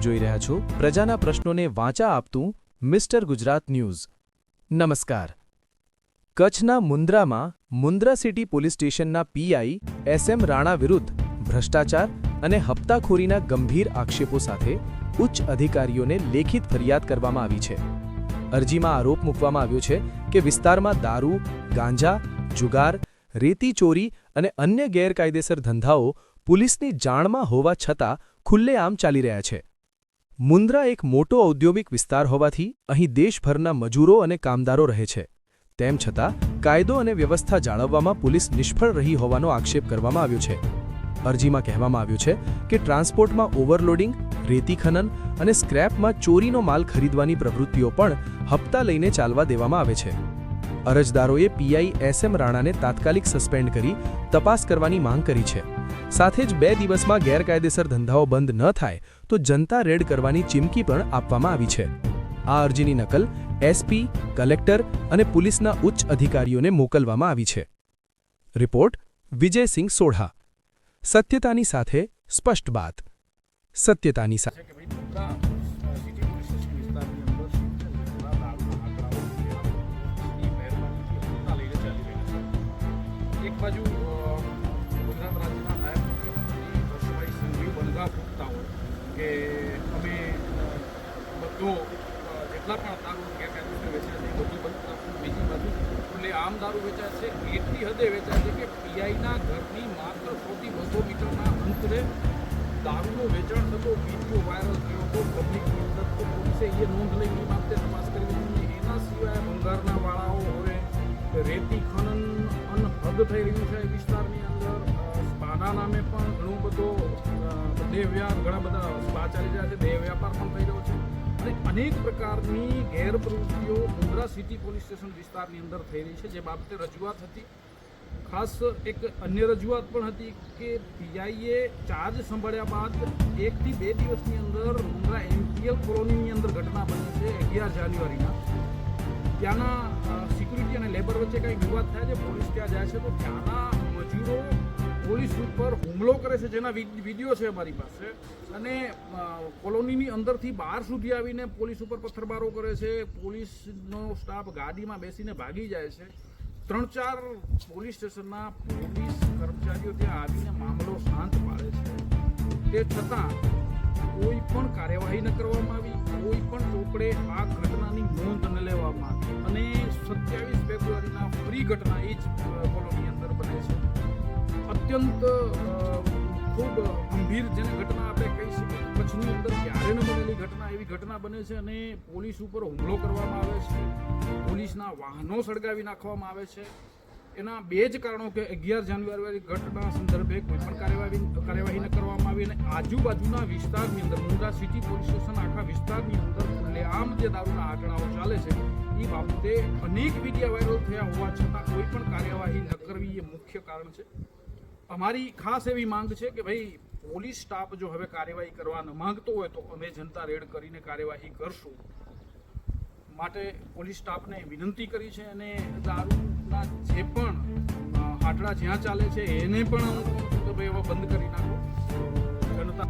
જોઈ રહ્યા છો પ્રજાના પ્રશ્નોને વાંચા આપતું મિસ્ટર ગુજરાત ન્યૂઝ। નમસ્કાર। કચ્છના મુન્દ્રામાં મુન્દ્રા સિટી પોલીસ સ્ટેશનના પીઆઈ એસએમ રાણા વિરુદ્ધ ભ્રષ્ટાચાર અને હપ્તાખોરીના ગંભીર આક્ષેપો સાથે ઉચ્ચ અધિકારીઓને લેખિત ફરિયાદ કરવામાં આવી છે। અરજીમાં આરોપ મૂકવામાં આવ્યો છે કે વિસ્તારમાં દારૂ, ગાંજા, જુગાર, રેતી ચોરી અને અન્ય ગેરકાયદેસર ધંધાઓ પોલીસની જાણમાં હોવા છતાં ખુલ્લેઆમ ચાલી રહ્યા છે। મુન્દ્રા એક મોટો ઔદ્યોગિક વિસ્તાર હોવાથી અહીં દેશભરના મજૂરો અને કામદારો રહે છે। તેમ છતાં કાયદો અને વ્યવસ્થા જાળવવામાં પોલીસ નિષ્ફળ રહી હોવાનો આક્ષેપ કરવામાં આવ્યો છે। અરજીમાં કહેવામાં આવ્યું છે કે ટ્રાન્સપોર્ટમાં ઓવરલોડિંગ, રેતી ખનન અને સ્ક્રેપમાં ચોરીનો માલ ખરીદવાની પ્રવૃત્તિઓ પણ હપ્તા લઈને ચાલવા દેવામાં આવે છે। અરજદારોએ પીઆઈ એસએમ રાણાને તાત્કાલિક સસ્પેન્ડ કરી તપાસ કરવાની માંગ કરી છે। સાથે જ 2 દિવસમાં ગેરકાયદેસર ધંધાઓ બંધ ન થાય તો જનતા રેડ કરવાની ચીમકી પણ આપવામાં આવી છે। આ અરજીની નકલ એસપી, કલેક્ટર અને પોલીસના ઉચ્ચ અધિકારીઓને મોકલવામાં આવી છે। રિપોર્ટ વિજયસિંહ સોઢા। સત્યતાની સાથે સ્પષ્ટ બાત। સત્યતાની સાથે એક બાજુ ગુજરાત રાજ્યના નાયબ મુખ્યમંત્રી હર્ષભાઈ સંઘવી બનગા ફૂંકતા હોય કે અમે બધો જેટલા પણ દારૂ ગેરકાયદેસર વેચાય છે બધું બંધ રાખવું, બીજી બાજુ એટલે આમ દારૂ વેચાય છે એટલી હદે વેચાય છે કે પીઆઈના ઘરની માત્ર 100 થી 200 મીટરના અંતરે દારૂનું વેચાણ થતો વિડીયો વાયરલ થયો હતો। પબ્લિકની અંદર તો પોલીસે એ નોંધ લઈને એ બાબતે તપાસ કરી હતી। એના સિવાય ભંગારના વાળાઓ હવે રેતી ખનન અનહદ થઈ રહ્યું છે વિસ્તારની અંદર। સ્પાના નામે પણ ઘણો બધો ઘણા બધા સ્પા ચાલી રહ્યા છે, દેહ વ્યાપાર પણ થઈ રહ્યો છે અને અનેક પ્રકારની ગેરપ્રવૃત્તિઓ મુન્દ્રા સિટી પોલીસ સ્ટેશન વિસ્તારની અંદર થઈ રહી છે। જે બાબતે રજૂઆત હતી, ખાસ એક અન્ય રજૂઆત પણ હતી કે પીઆઈએ ચાર્જ સંભાળ્યા બાદ 1 થી 2 દિવસની અંદર મુન્દ્રા એમપીએલ કોલોનીની અંદર ઘટના બની છે 11 જાન્યુઆરીના। ત્યાંના સિક્યુરિટી અને લેબર વચ્ચે કંઈ વિવાદ થાય છે, પોલીસ ત્યાં જાય છે તો ત્યાંના મજૂરો પોલીસ ઉપર હુમલો કરે છે, જેના વિડીયો છે અમારી પાસે। અને કોલોનીની અંદરથી બહાર સુધી આવીને પોલીસ ઉપર પથ્થરમારો કરે છે। પોલીસનો સ્ટાફ ગાડીમાં બેસીને ભાગી જાય છે। 3-4 પોલીસ સ્ટેશનના પોલીસ કર્મચારીઓ ત્યાં આવીને મામલો શાંત પાડે છે। તે છતાં કોઈ પણ કાર્યવાહી ન કરવામાં આવી, કોઈ પણ ચોપડે આ ઘટનાની નોંધ ન લેવામાં આવી અને 27 ફેબ્રુઆરીના ફરી ઘટના એ જ કોલોની અંદર બને છે। અત્યંત ખૂબ ગંભીર જેને ઘટના આપણે કહી શકીએ, કચ્છની અંદર ક્યારે ન બનેલી ઘટના એવી ઘટના બને છે અને પોલીસ ઉપર હુમલો કરવામાં આવે છે, પોલીસના વાહનો સળગાવી નાખવામાં આવે છે। એના 2 જ કારણો કે 11 જાન્યુઆરી ઘટના સંદર્ભે કોઈ પણ કાર્યવાહી ન કરવામાં આવી અને આજુબાજુના વિસ્તારની અંદર મુન્દ્રા સિટી પોલીસ સ્ટેશન આખા વિસ્તારની અંદર ખુલ્લેઆમ જે દારૂના આંકડાઓ ચાલે છે એ બાબતે અનેક વિડીયો વાયરલ થયા હોવા છતાં કોઈ પણ કાર્યવાહી ન કરવી એ મુખ્ય કારણ છે। અમારી ખાસ એવી માંગ છે કે ભાઈ પોલીસ સ્ટાફ જો હવે કાર્યવાહી કરવા ન માંગતો હોય તો અમે જનતા રેડ કરીને કાર્યવાહી કરશું માટે પોલીસ સ્ટાફને વિનંતી કરી છે। અને દારૂના જે પણ આંકડા જ્યાં ચાલે છે એને પણ હું કહું છું કે ભાઈ હવે બંધ કરી નાખો જનતા।